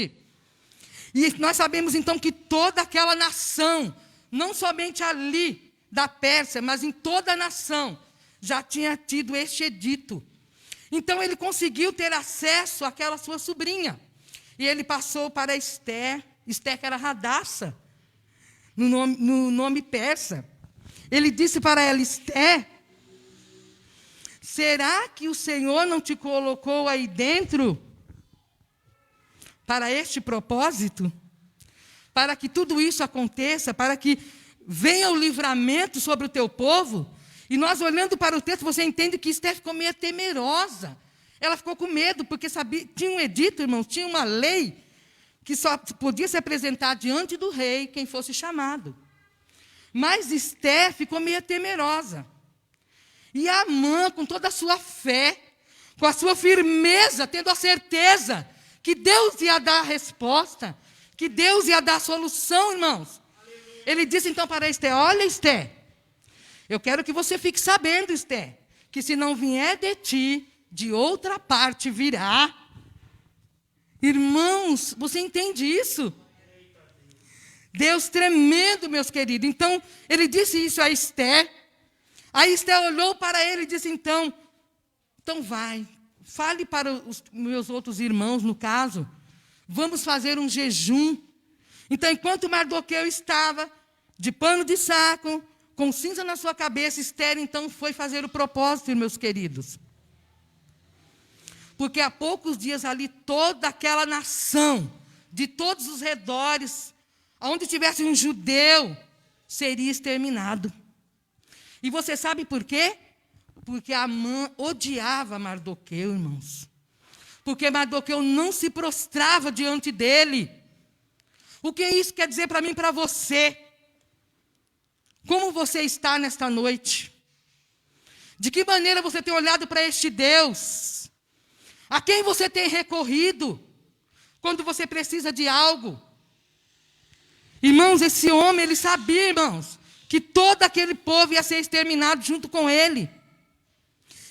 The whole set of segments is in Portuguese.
E nós sabemos então que toda aquela nação, não somente ali da Pérsia, mas em toda a nação, já tinha tido este edito. Então ele conseguiu ter acesso àquela sua sobrinha. E ele passou para Ester, Ester que era Radassa, no nome persa. Ele disse para ela: Ester, será que o Senhor não te colocou aí dentro para este propósito? Para que tudo isso aconteça, para que venha o livramento sobre o teu povo? E nós olhando para o texto, você entende que Ester ficou meio temerosa. Ela ficou com medo, porque sabia, tinha um edito, irmãos, tinha uma lei que só podia se apresentar diante do rei quem fosse chamado. Mas Ester ficou meio temerosa. E Amã, com toda a sua fé, com a sua firmeza, tendo a certeza que Deus ia dar a resposta, que Deus ia dar a solução, irmãos. Ele disse então para Ester: olha, Ester, eu quero que você fique sabendo, Ester, que se não vier de ti, de outra parte virá. Irmãos, você entende isso? Deus tremendo, meus queridos. Então, ele disse isso a Ester. Aí Ester olhou para ele e disse: então vai, fale para os meus outros irmãos, no caso, vamos fazer um jejum. Então, enquanto Mardoqueu estava de pano de saco, com cinza na sua cabeça, Ester então foi fazer o propósito, meus queridos. Porque há poucos dias ali, toda aquela nação, de todos os redores, onde tivesse um judeu, seria exterminado. E você sabe por quê? Porque Amã odiava Mardoqueu, irmãos. Porque Mardoqueu não se prostrava diante dele. O que isso quer dizer para mim e para você? Como você está nesta noite? De que maneira você tem olhado para este Deus? A quem você tem recorrido quando você precisa de algo? Irmãos, esse homem, ele sabia, irmãos, que todo aquele povo ia ser exterminado junto com ele.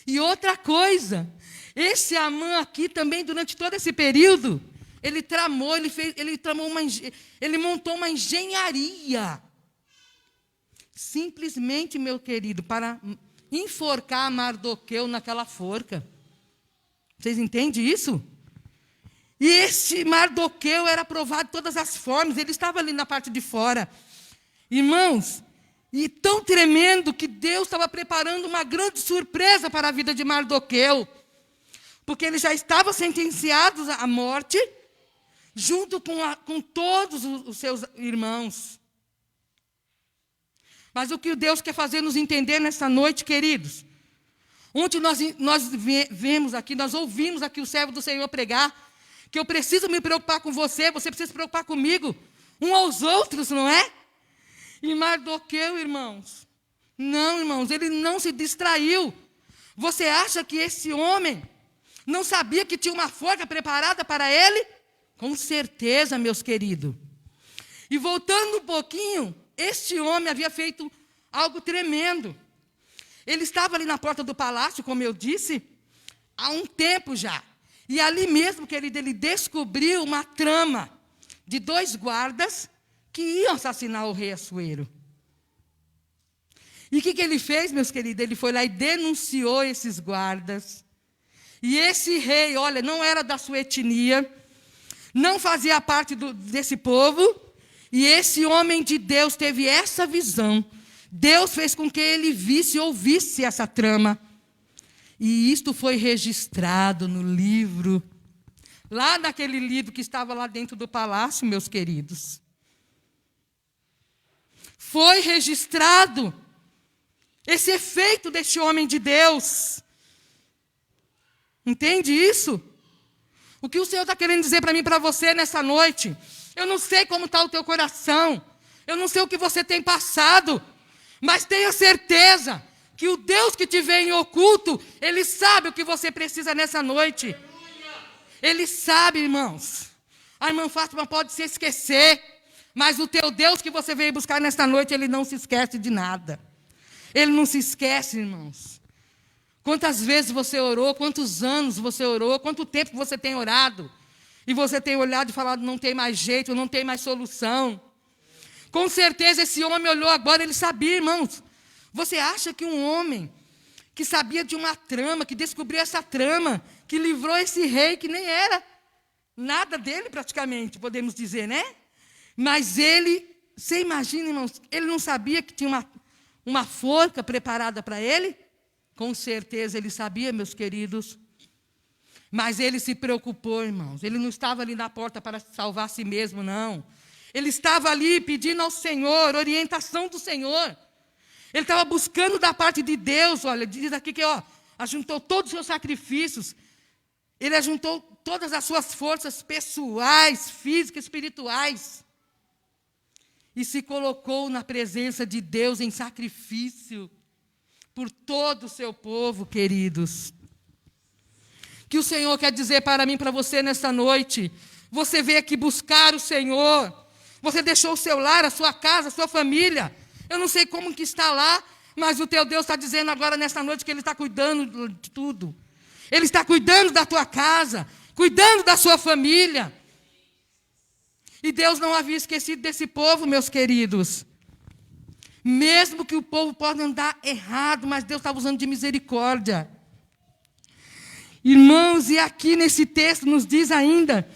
E outra coisa, esse Amã aqui também, durante todo esse período, ele montou uma engenharia. Simplesmente, meu querido, para enforcar Mardoqueu naquela forca. Vocês entendem isso? E esse Mardoqueu era provado de todas as formas. Ele estava ali na parte de fora. Irmãos, e tão tremendo que Deus estava preparando uma grande surpresa para a vida de Mardoqueu. Porque ele já estava sentenciado à morte, junto com todos os seus irmãos. Mas o que Deus quer fazer nos entender nessa noite, queridos? Ontem nós vemos aqui, nós ouvimos aqui o servo do Senhor pregar, que eu preciso me preocupar com você, você precisa se preocupar comigo, um aos outros, não é? E Mardoqueu, irmãos, não, irmãos, ele não se distraiu. Você acha que esse homem não sabia que tinha uma forca preparada para ele? Com certeza, meus queridos. E voltando um pouquinho, este homem havia feito algo tremendo. Ele estava ali na porta do palácio, como eu disse, há um tempo já. E ali mesmo, querido, ele descobriu uma trama de 2 guardas que iam assassinar o rei Assuero. E o que ele fez, meus queridos? Ele foi lá e denunciou esses guardas. E esse rei, olha, não era da sua etnia, não fazia parte desse povo. E esse homem de Deus teve essa visão. Deus fez com que ele visse e ouvisse essa trama. E isto foi registrado no livro, lá naquele livro que estava lá dentro do palácio, meus queridos. Foi registrado esse efeito deste homem de Deus. Entende isso? O que o Senhor está querendo dizer para mim e para você nessa noite? Eu não sei como está o teu coração. Eu não sei o que você tem passado. Mas tenha certeza que o Deus que te vê em oculto, Ele sabe o que você precisa nessa noite. Ele sabe, irmãos. A irmã Fátima pode se esquecer, mas o teu Deus que você veio buscar nesta noite, Ele não se esquece de nada. Ele não se esquece, irmãos. Quantas vezes você orou, quantos anos você orou, quanto tempo você tem orado. E você tem olhado e falado, não tem mais jeito, não tem mais solução. Com certeza esse homem olhou agora, ele sabia, irmãos. Você acha que um homem que sabia de uma trama, que descobriu essa trama, que livrou esse rei, que nem era nada dele praticamente, podemos dizer, né? Mas ele, você imagina, irmãos, ele não sabia que tinha uma forca preparada para ele? Com certeza ele sabia, meus queridos. Mas ele se preocupou, irmãos. Ele não estava ali na porta para salvar a si mesmo, não. Ele estava ali pedindo ao Senhor, orientação do Senhor. Ele estava buscando da parte de Deus, olha, diz aqui que, ajuntou todos os seus sacrifícios. Ele ajuntou todas as suas forças pessoais, físicas, espirituais. E se colocou na presença de Deus em sacrifício por todo o seu povo, queridos. Que o Senhor quer dizer para mim, para você nessa noite. Você veio aqui buscar o Senhor. Você deixou o seu lar, a sua casa, a sua família. Eu não sei como que está lá, mas o teu Deus está dizendo agora nessa noite que Ele está cuidando de tudo. Ele está cuidando da tua casa, cuidando da sua família. E Deus não havia esquecido desse povo, meus queridos. Mesmo que o povo possa andar errado, mas Deus estava usando de misericórdia. Irmãos, e aqui nesse texto nos diz ainda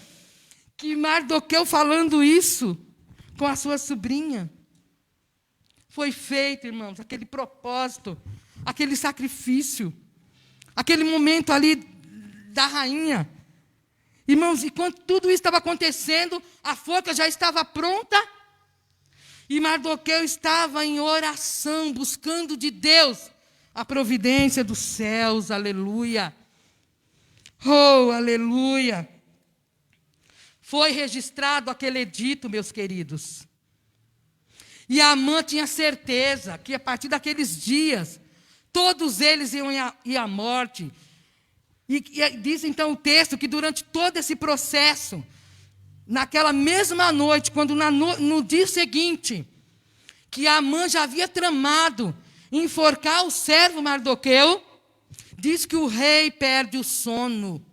que Mardoqueu falando isso com a sua sobrinha. Foi feito, irmãos, aquele propósito, aquele sacrifício, aquele momento ali da rainha. Irmãos, enquanto tudo isso estava acontecendo, a forca já estava pronta e Mardoqueu estava em oração, buscando de Deus a providência dos céus, aleluia. Oh, aleluia. Foi registrado aquele edito, meus queridos. E Amã tinha certeza que a partir daqueles dias, todos eles iam ir à morte. E diz então o texto que durante todo esse processo, naquela mesma noite, quando no dia seguinte, que Amã já havia tramado enforcar o servo Mardoqueu, diz que o rei perde o sono.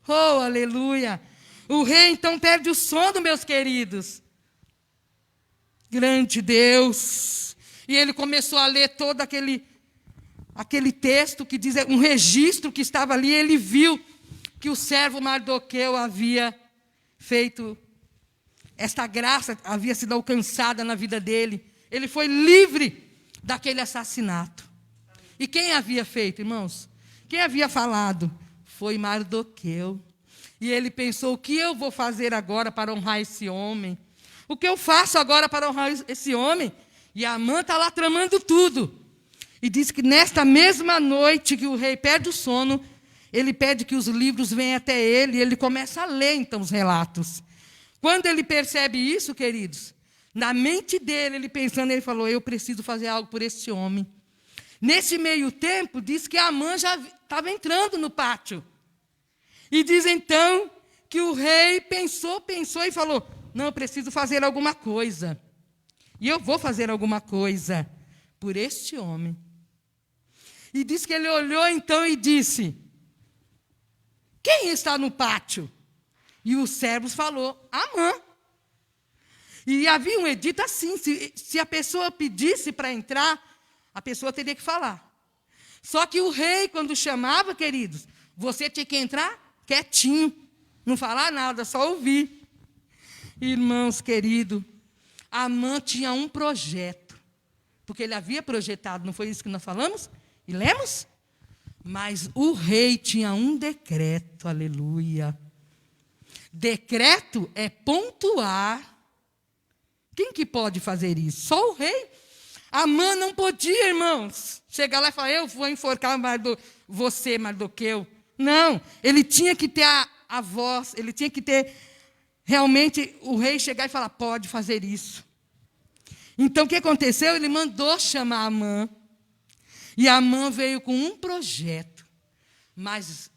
Oh, aleluia! O rei então perde o sono, meus queridos. Grande Deus! E ele começou a ler todo aquele texto que diz, um registro que estava ali, ele viu que o servo Mardoqueu havia feito, esta graça havia sido alcançada na vida dele. Ele foi livre daquele assassinato. E quem havia feito, irmãos? Quem havia falado? Foi Mardoqueu. E ele pensou, o que eu vou fazer agora para honrar esse homem? O que eu faço agora para honrar esse homem? E Amã está lá tramando tudo. E diz que nesta mesma noite que o rei perde o sono, ele pede que os livros venham até ele, e ele começa a ler então os relatos. Quando ele percebe isso, queridos, na mente dele, ele pensando, ele falou, eu preciso fazer algo por esse homem. Nesse meio tempo, diz que Amã já estava entrando no pátio. E diz então que o rei pensou e falou, não, eu preciso fazer alguma coisa. E eu vou fazer alguma coisa por este homem. E diz que ele olhou então e disse, quem está no pátio? E os servos falou, Amã. E havia um edito assim, se a pessoa pedisse para entrar, a pessoa teria que falar. Só que o rei, quando chamava, queridos, você tinha que entrar quietinho, não falar nada, só ouvir. Irmãos queridos, Amã tinha um projeto, porque ele havia projetado, não foi isso que nós falamos? E lemos? Mas o rei tinha um decreto, aleluia. Decreto é pontuar. Quem que pode fazer isso? Só o rei. Amã não podia, irmãos, chegar lá e falar, eu vou enforcar você, Mardoqueu. Não, ele tinha que ter a voz, ele tinha que ter, realmente, o rei chegar e falar, pode fazer isso. Então, o que aconteceu? Ele mandou chamar Amã. E Amã veio com um projeto. Mas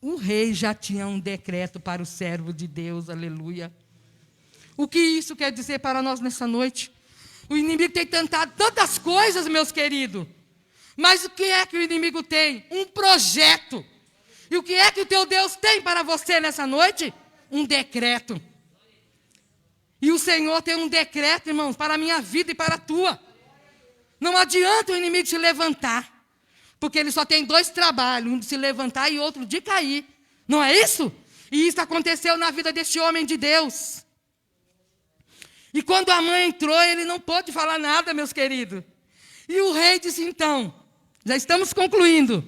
o rei já tinha um decreto para o servo de Deus, aleluia. O que isso quer dizer para nós nessa noite? O inimigo tem tentado tantas coisas, meus queridos. Mas o que é que o inimigo tem? Um projeto. E o que é que o teu Deus tem para você nessa noite? um decreto. E o Senhor tem um decreto, irmãos, para a minha vida e para a tua. Não adianta o inimigo se levantar, porque ele só tem 2 trabalhos, um de se levantar e outro de cair. Não é isso? E isso aconteceu na vida deste homem de Deus. E quando a mãe entrou, ele não pôde falar nada, meus queridos. E o rei disse então, já estamos concluindo.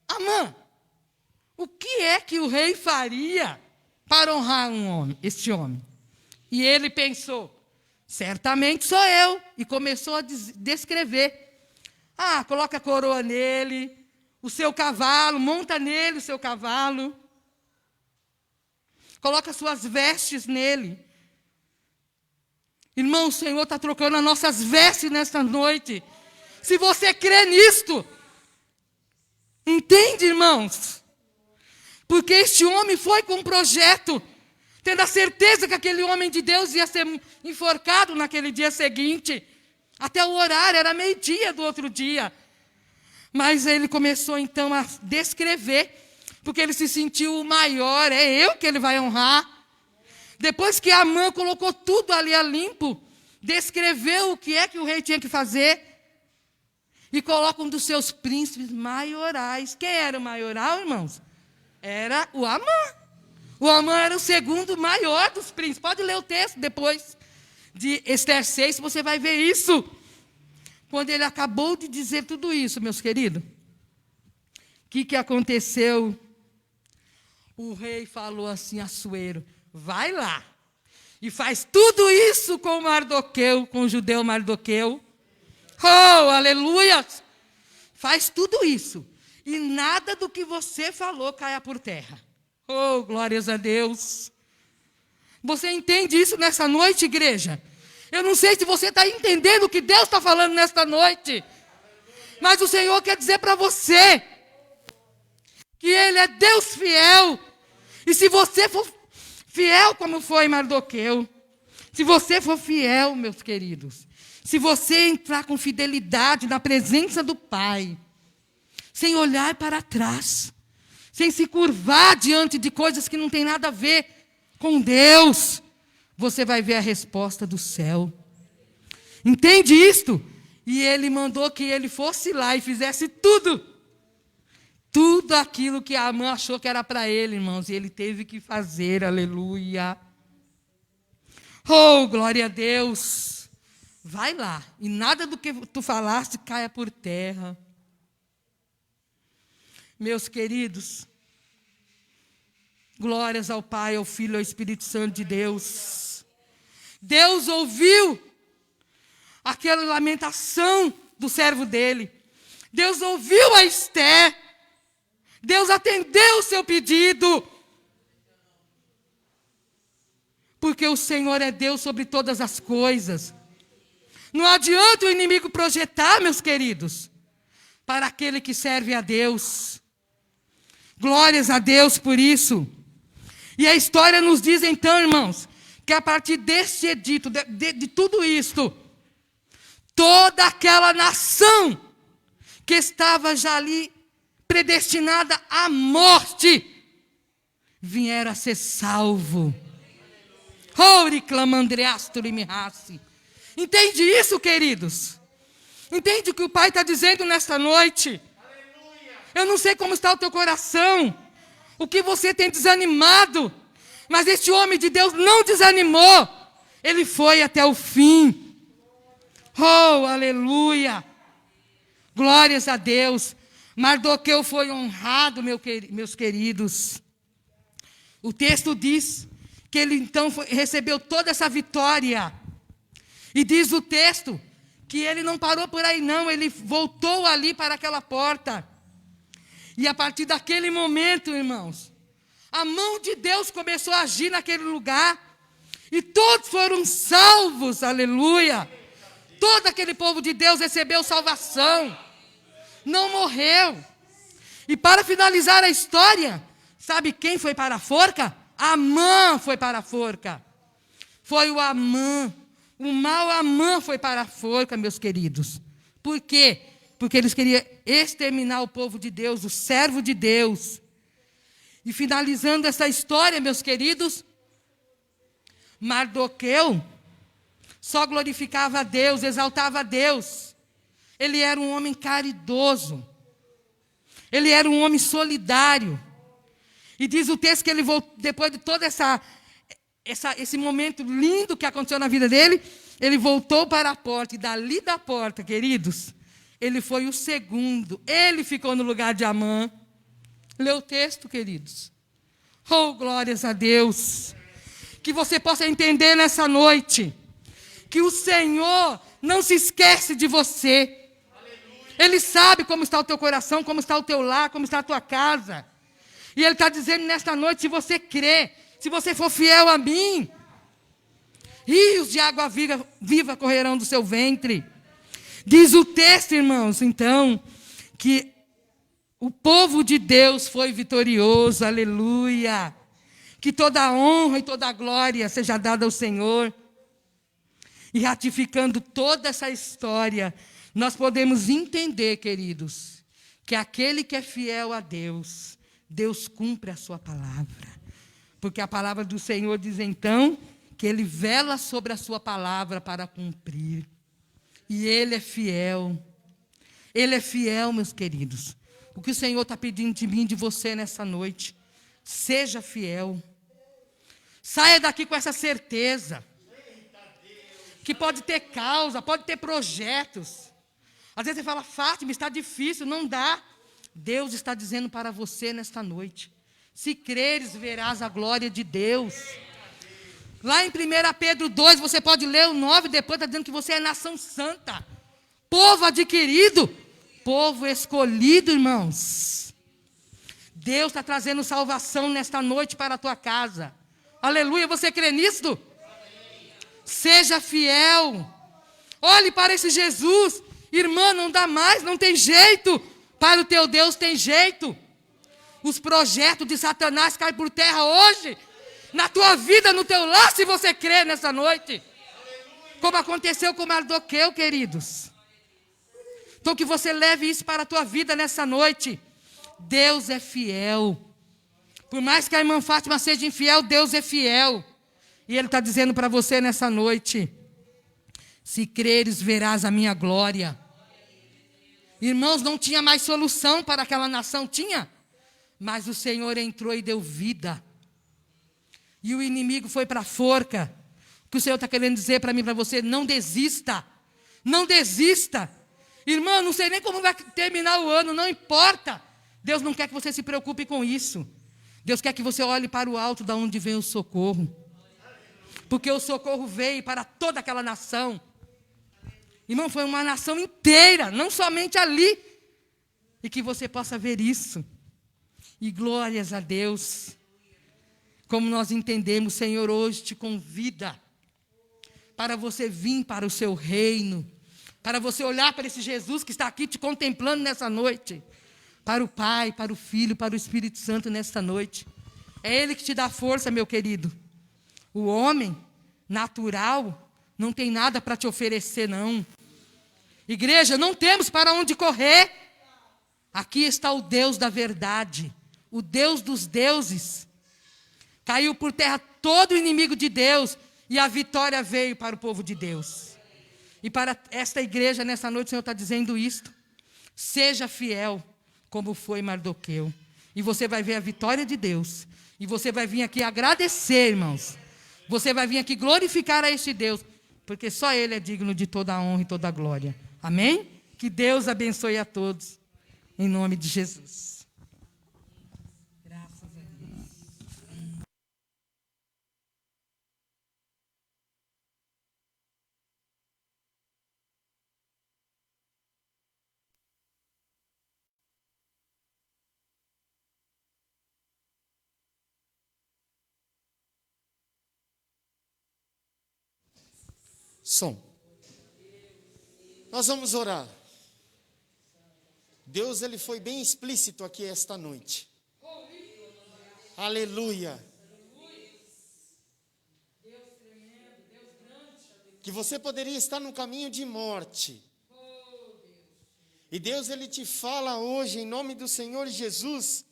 Amã, o que é que o rei faria para honrar este homem? E ele pensou, certamente sou eu. E começou a descrever. Coloca a coroa nele, o seu cavalo, monta nele o seu cavalo. Coloca suas vestes nele. Irmão, o Senhor está trocando as nossas vestes nesta noite. Se você crê nisto, entende, irmãos? Porque este homem foi com um projeto, tendo a certeza que aquele homem de Deus ia ser enforcado naquele dia seguinte. Até o horário, era meio-dia do outro dia. Mas ele começou então a descrever, porque ele se sentiu o maior, é eu que ele vai honrar. Depois que Amã colocou tudo ali a limpo, descreveu o que é que o rei tinha que fazer, e coloca um dos seus príncipes maiorais. Quem era o maioral, irmãos? Era o Amã. O Amã era o segundo maior dos príncipes. Pode ler o texto depois de Ester 6, você vai ver isso. Quando ele acabou de dizer tudo isso, meus queridos, o que aconteceu? O rei falou assim, Assuero, vai lá e faz tudo isso com Mardoqueu, com o judeu Mardoqueu. Oh, aleluia! Faz tudo isso e nada do que você falou caia por terra. Oh, glórias a Deus. Você entende isso nessa noite, igreja? Eu não sei se você está entendendo o que Deus está falando nesta noite, mas o Senhor quer dizer para você que Ele é Deus fiel. E se você for fiel como foi Mardoqueu, se você for fiel, meus queridos, se você entrar com fidelidade na presença do Pai, sem olhar para trás, sem se curvar diante de coisas que não tem nada a ver com Deus, você vai ver a resposta do céu. Entende isto? E ele mandou que ele fosse lá e fizesse tudo aquilo que Amã achou que era para ele, irmãos, e ele teve que fazer, aleluia. Oh, glória a Deus. Vai lá, e nada do que tu falaste caia por terra. Meus queridos, glórias ao Pai, ao Filho e ao Espírito Santo de Deus. Deus ouviu aquela lamentação do servo dele. Deus ouviu a Ester. Deus atendeu o seu pedido. Porque o Senhor é Deus sobre todas as coisas. Não adianta o inimigo projetar, meus queridos, para aquele que serve a Deus. Glórias a Deus por isso. E a história nos diz então, irmãos, que a partir deste edito, de tudo isto, toda aquela nação que estava já ali predestinada à morte, vieram a ser salvo. Entende isso, queridos? Entende o que o Pai está dizendo nesta noite? Eu não sei como está o teu coração, o que você tem desanimado, mas este homem de Deus não desanimou, ele foi até o fim. Oh, aleluia! Glórias a Deus. Mardoqueu foi honrado, meus queridos. O texto diz que ele então recebeu toda essa vitória. E diz o texto que ele não parou por aí não, ele voltou ali para aquela porta. E a partir daquele momento, irmãos, a mão de Deus começou a agir naquele lugar. E todos foram salvos, aleluia. Todo aquele povo de Deus recebeu salvação. Não morreu. E para finalizar a história, sabe quem foi para a forca? Amã foi para a forca. Foi o Amã. O mau Amã foi para a forca, meus queridos. Por quê? Porque eles queriam exterminar o povo de Deus, o servo de Deus. E finalizando essa história, meus queridos, Mardoqueu só glorificava a Deus, exaltava a Deus. Ele era um homem caridoso. Ele era um homem solidário. E diz o texto que ele voltou, depois de todo esse momento lindo que aconteceu na vida dele, ele voltou para a porta. E dali da porta, queridos, ele foi o segundo. Ele ficou no lugar de Amã. Lê o texto, queridos. Oh, glórias a Deus. Que você possa entender nessa noite que o Senhor não se esquece de você. Ele sabe como está o teu coração, como está o teu lar, como está a tua casa. E Ele está dizendo nesta noite, se você crê, se você for fiel a mim, rios de água viva correrão do seu ventre. Diz o texto, irmãos, então, que o povo de Deus foi vitorioso, aleluia. Que toda a honra e toda a glória seja dada ao Senhor. E ratificando toda essa história, nós podemos entender, queridos, que aquele que é fiel a Deus, Deus cumpre a sua palavra. Porque a palavra do Senhor diz então que Ele vela sobre a sua palavra para cumprir. E Ele é fiel. Ele é fiel, meus queridos. O que o Senhor está pedindo de mim e de você nessa noite, seja fiel. Saia daqui com essa certeza. Que pode ter causa, pode ter projetos. Às vezes você fala, Fátima, está difícil, não dá. Deus está dizendo para você nesta noite, se creres, verás a glória de Deus. Lá em 1 Pedro 2, você pode ler o 9, depois está dizendo que você é nação santa, povo adquirido, povo escolhido, irmãos. Deus está trazendo salvação nesta noite para a tua casa. Aleluia, você crê nisso? Seja fiel. Olhe para esse Jesus. Irmã, não dá mais, não tem jeito. Para o teu Deus tem jeito. Os projetos de Satanás caem por terra hoje. Na tua vida, no teu lar, se você crê nessa noite. Como aconteceu com Mardoqueu, queridos. Então que você leve isso para a tua vida nessa noite. Deus é fiel. Por mais que a irmã Fátima seja infiel, Deus é fiel. E Ele está dizendo para você nessa noite, se creres, verás a minha glória. Irmãos, não tinha mais solução para aquela nação, tinha. Mas o Senhor entrou e deu vida. E o inimigo foi para a forca. O que o Senhor está querendo dizer para mim e para você, não desista. Não desista. Irmão, não sei nem como vai terminar o ano, não importa. Deus não quer que você se preocupe com isso. Deus quer que você olhe para o alto, da onde vem o socorro. Porque o socorro veio para toda aquela nação. Irmão, foi uma nação inteira, não somente ali. E que você possa ver isso. E glórias a Deus. Como nós entendemos, o Senhor hoje te convida para você vir para o seu reino. Para você olhar para esse Jesus que está aqui te contemplando nessa noite. Para o Pai, para o Filho, para o Espírito Santo nesta noite. É Ele que te dá força, meu querido. O homem natural não tem nada para te oferecer, não. Igreja, não temos para onde correr. Aqui está o Deus da verdade, o Deus dos deuses. Caiu por terra todo o inimigo de Deus e a vitória veio para o povo de Deus. E para esta igreja, nessa noite, o Senhor está dizendo isto. Seja fiel, como foi Mardoqueu. E você vai ver a vitória de Deus. E você vai vir aqui agradecer, irmãos. Você vai vir aqui glorificar a este Deus. Porque só Ele é digno de toda a honra e toda a glória. Amém? Que Deus abençoe a todos. Em nome de Jesus. Graças a Deus. Som. Nós vamos orar. Deus, Ele foi bem explícito aqui esta noite. Aleluia. Que você poderia estar no caminho de morte. E Deus, Ele te fala hoje, em nome do Senhor Jesus,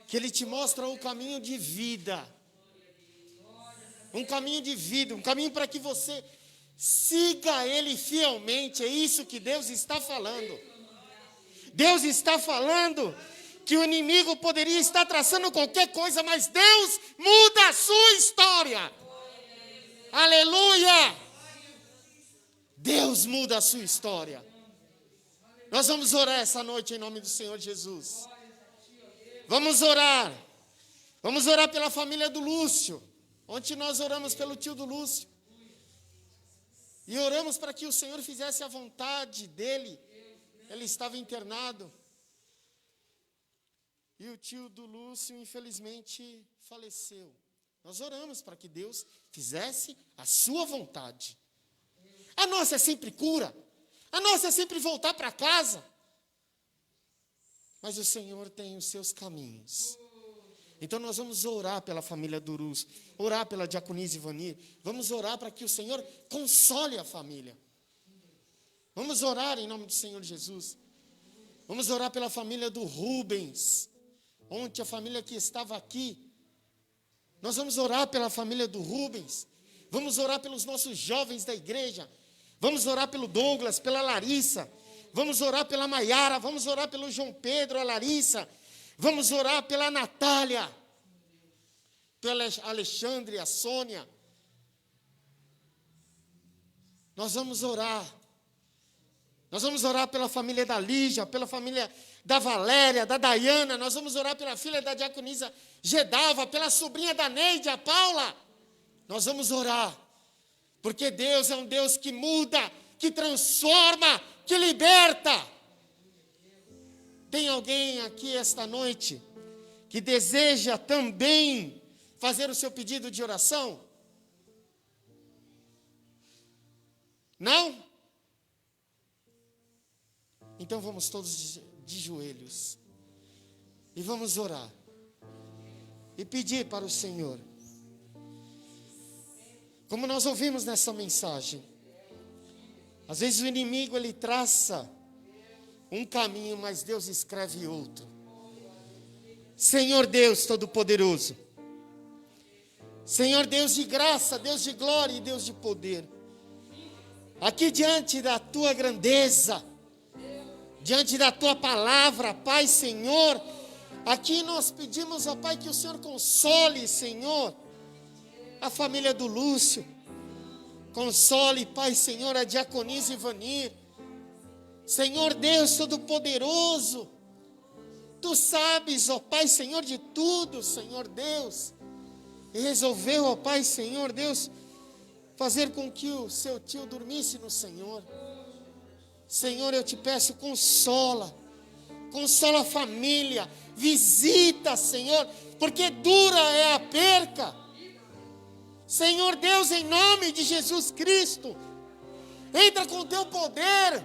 que Ele te mostra o caminho de vida. Um caminho de vida, um caminho para que você siga Ele fielmente. É isso que Deus está falando. Deus está falando que o inimigo poderia estar traçando qualquer coisa, mas Deus muda a sua história. Aleluia! Deus muda a sua história. Nós vamos orar essa noite em nome do Senhor Jesus. Vamos orar. Vamos orar pela família do Lúcio. Ontem nós oramos pelo tio do Lúcio. E oramos para que o Senhor fizesse a vontade dele. Ele estava internado. E o tio do Lúcio, infelizmente, faleceu. Nós oramos para que Deus fizesse a sua vontade. A nossa é sempre cura. A nossa é sempre voltar para casa. Mas o Senhor tem os seus caminhos. Então nós vamos orar pela família do Lúcio, orar pela Diaconisa Ivanir, vamos orar para que o Senhor console a família. Vamos orar em nome do Senhor Jesus. Vamos orar pela família do Rubens. Ontem a família que estava aqui. Nós vamos orar pela família do Rubens. Vamos orar pelos nossos jovens da igreja. Vamos orar pelo Douglas, pela Larissa. Vamos orar pela Maiara. Vamos orar pelo João Pedro, a Larissa. Vamos orar pela Natália, pela Alexandre, a Sônia. Nós vamos orar. Nós vamos orar pela família da Lígia, pela família da Valéria, da Dayana. Nós vamos orar pela filha da Diaconisa Gedalva, pela sobrinha da Neide, a Paula. Nós vamos orar. Porque Deus é um Deus que muda, que transforma, que liberta. Tem alguém aqui esta noite que deseja também fazer o seu pedido de oração? Não? Então vamos todos de joelhos e vamos orar e pedir para o Senhor. Como nós ouvimos nessa mensagem, às vezes o inimigo ele traça um caminho, mas Deus escreve outro. Senhor Deus Todo-Poderoso, Senhor Deus de graça, Deus de glória e Deus de poder, aqui diante da Tua grandeza, diante da Tua palavra, Pai, Senhor, aqui nós pedimos, ó Pai, que o Senhor console, Senhor, a família do Lúcio, console, Pai, Senhor, a Diaconisa Ivanir, Senhor Deus Todo-Poderoso, Tu sabes, ó Pai, Senhor, de tudo, Senhor Deus, e resolveu, ó Pai, Senhor Deus, fazer com que o seu tio dormisse no Senhor. Senhor, eu te peço, consola a família, visita, Senhor, porque dura é a perca. Senhor Deus, em nome de Jesus Cristo, entra com o Teu poder.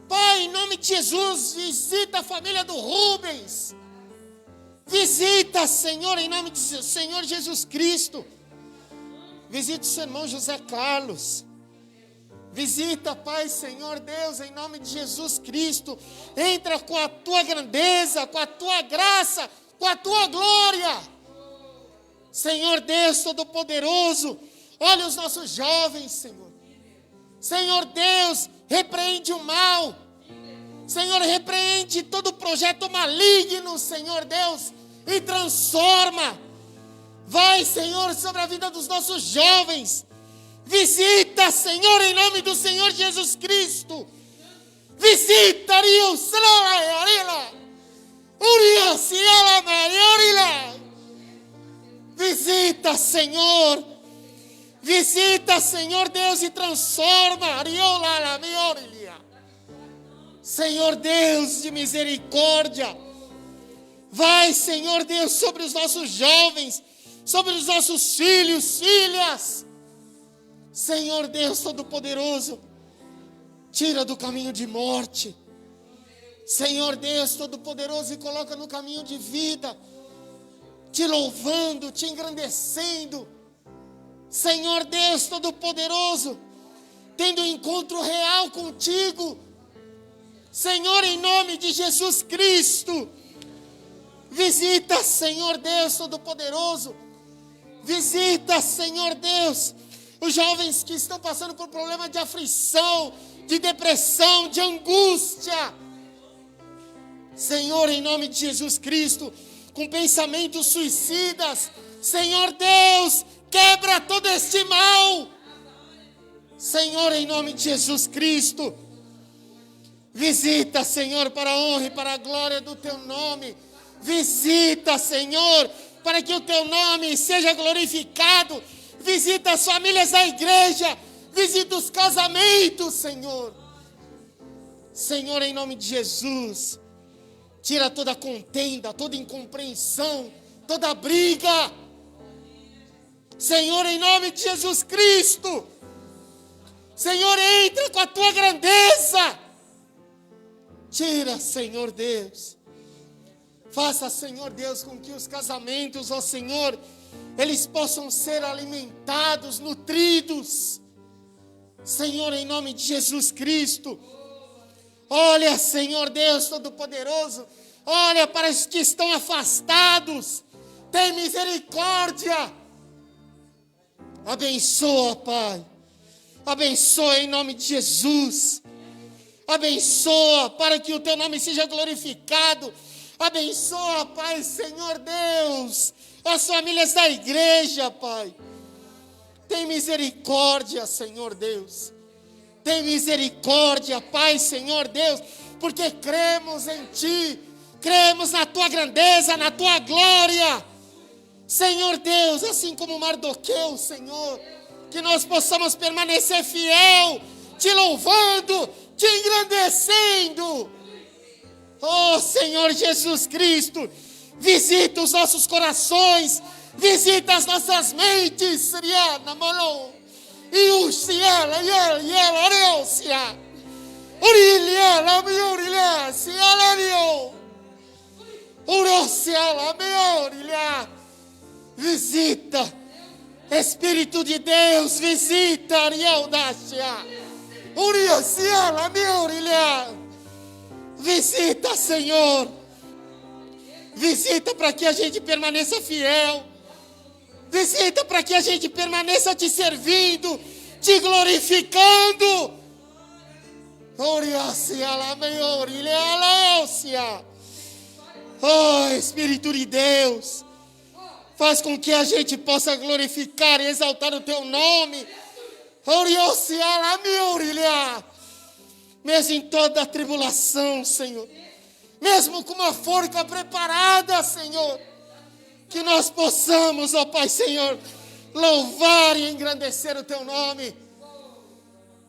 Pai, em nome de Jesus, visita a família do Rubens. Visita, Senhor, em nome de Senhor Jesus Cristo. Visita o seu irmão José Carlos. Visita, Pai, Senhor Deus, em nome de Jesus Cristo. Entra com a Tua grandeza, com a Tua graça, com a Tua glória. Senhor Deus Todo-Poderoso, olha os nossos jovens, Senhor. Senhor Deus, repreende o mal. Senhor, repreende todo projeto maligno, Senhor Deus, e transforma. Vai, Senhor, sobre a vida dos nossos jovens. Visita, Senhor, em nome do Senhor Jesus Cristo. Visita, Deus. Visita, Senhor. Visita, Senhor Deus, e transforma. Senhor Deus de misericórdia. Vai, Senhor Deus, sobre os nossos jovens, sobre os nossos filhos, filhas. Senhor Deus Todo-Poderoso, tira do caminho de morte. Senhor Deus Todo-Poderoso, e coloca no caminho de vida, te louvando, te engrandecendo. Senhor Deus Todo-Poderoso, tendo um encontro real contigo. Senhor, em nome de Jesus Cristo, Visita, Senhor Deus Todo-Poderoso. Visita, Senhor Deus, os jovens que estão passando por problema de aflição, de depressão, de angústia. Senhor, em nome de Jesus Cristo, com pensamentos suicidas, Senhor Deus, quebra todo este mal. Senhor, em nome de Jesus Cristo, visita, Senhor, para a honra e para a glória do Teu nome. Visita, Senhor, para que o Teu nome seja glorificado. Visita as famílias da igreja. Visita os casamentos, Senhor. Senhor, em nome de Jesus, tira toda contenda, toda incompreensão, toda briga. Senhor, em nome de Jesus Cristo, Senhor, entra com a Tua grandeza. Tira, Senhor Deus. Faça, Senhor Deus, com que os casamentos, ó Senhor, eles possam ser alimentados, nutridos. Senhor, em nome de Jesus Cristo. Olha, Senhor Deus Todo-Poderoso, olha para os que estão afastados. Tem misericórdia. Abençoa, Pai. Abençoa em nome de Jesus. Abençoa para que o Teu nome seja glorificado. Abençoa, Pai, Senhor Deus, as famílias da igreja, Pai. Tem misericórdia, Senhor Deus. Tem misericórdia, Pai, Senhor Deus, porque cremos em Ti, cremos na Tua grandeza, na Tua glória. Senhor Deus, assim como Mardoqueu, Senhor, que nós possamos permanecer fiel, Te louvando, Te engrandecendo. Oh, Senhor Jesus Cristo, visita os nossos corações, visita as nossas mentes. Visita, Espírito de Deus, visita. Visita, Senhor. Visita para que a gente permaneça fiel. Visita para que a gente permaneça Te servindo, Te glorificando. Oh, Espírito de Deus, faz com que a gente possa glorificar e exaltar o Teu nome. Mesmo em toda a tribulação, Senhor, mesmo com uma forca preparada, Senhor, que nós possamos, ó Pai Senhor, louvar e engrandecer o Teu nome,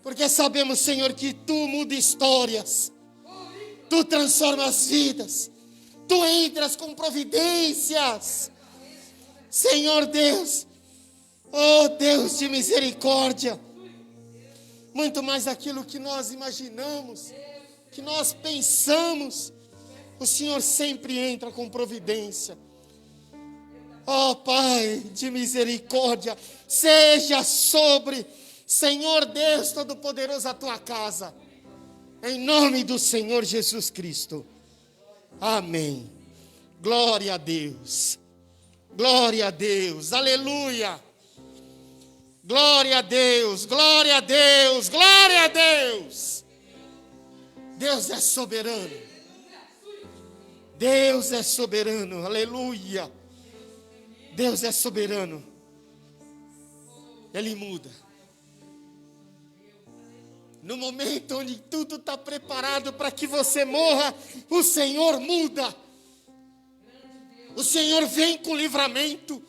porque sabemos, Senhor, que Tu muda histórias, Tu transformas vidas, Tu entras com providências, Senhor Deus, oh Deus de misericórdia, muito mais daquilo que nós imaginamos, que nós pensamos, o Senhor sempre entra com providência. Ó Pai de misericórdia, seja sobre, Senhor Deus Todo-Poderoso, a Tua casa, em nome do Senhor Jesus Cristo. Amém. Glória a Deus. Glória a Deus. Aleluia. Glória a Deus, glória a Deus, glória a Deus. Deus é soberano. Deus é soberano, aleluia. Deus é soberano. Ele muda. No momento onde tudo está preparado para que você morra, o Senhor muda. O Senhor vem com livramento.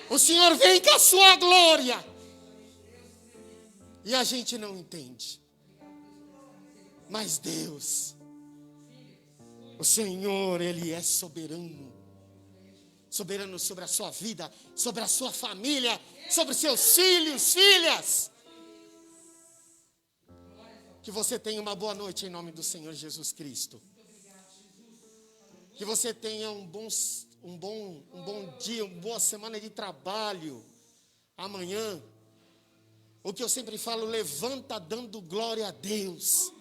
O Senhor vem com a Sua glória. E a gente não entende. Mas Deus, o Senhor, Ele é soberano. Soberano sobre a sua vida, sobre a sua família, sobre seus filhos, filhas. Que você tenha uma boa noite em nome do Senhor Jesus Cristo. Que você tenha um bom dia, uma boa semana de trabalho. Amanhã, o que eu sempre falo, levanta dando glória a Deus.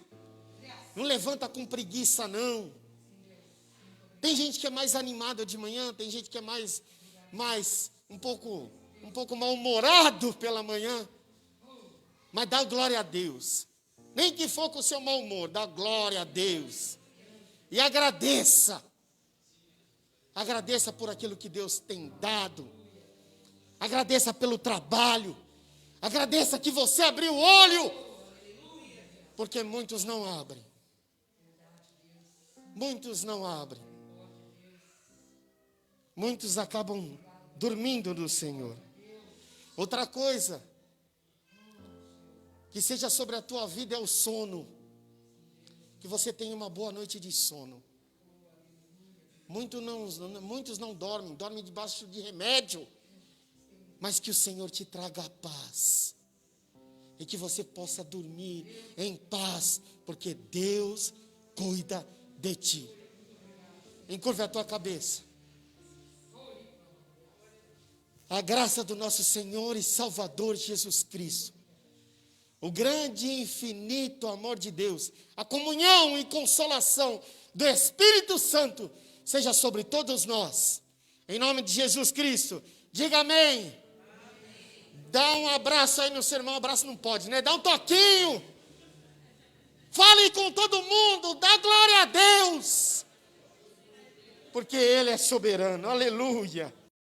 Não levanta com preguiça, não. Tem gente que é mais animada de manhã, tem gente que é mais um pouco mal-humorado pela manhã. Mas dá glória a Deus. Nem que for com o seu mau humor, dá glória a Deus. E agradeça. Agradeça por aquilo que Deus tem dado. Agradeça pelo trabalho. Agradeça que você abriu o olho. Porque muitos não abrem. Muitos não abrem. Muitos acabam dormindo no Senhor. Outra coisa que seja sobre a tua vida é o sono. Que você tenha uma boa noite de sono. Muitos não dormem debaixo de remédio. Mas que o Senhor te traga a paz. E que você possa dormir em paz. Porque Deus cuida de ti. Encurva a tua cabeça. A graça do nosso Senhor e Salvador Jesus Cristo, o grande e infinito amor de Deus, a comunhão e consolação do Espírito Santo, seja sobre todos nós. Em nome de Jesus Cristo, diga amém. Dá um abraço aí no seu irmão, abraço não pode, né? Dá um toquinho. Fale com todo mundo, dá glória a Deus. Porque Ele é soberano, aleluia.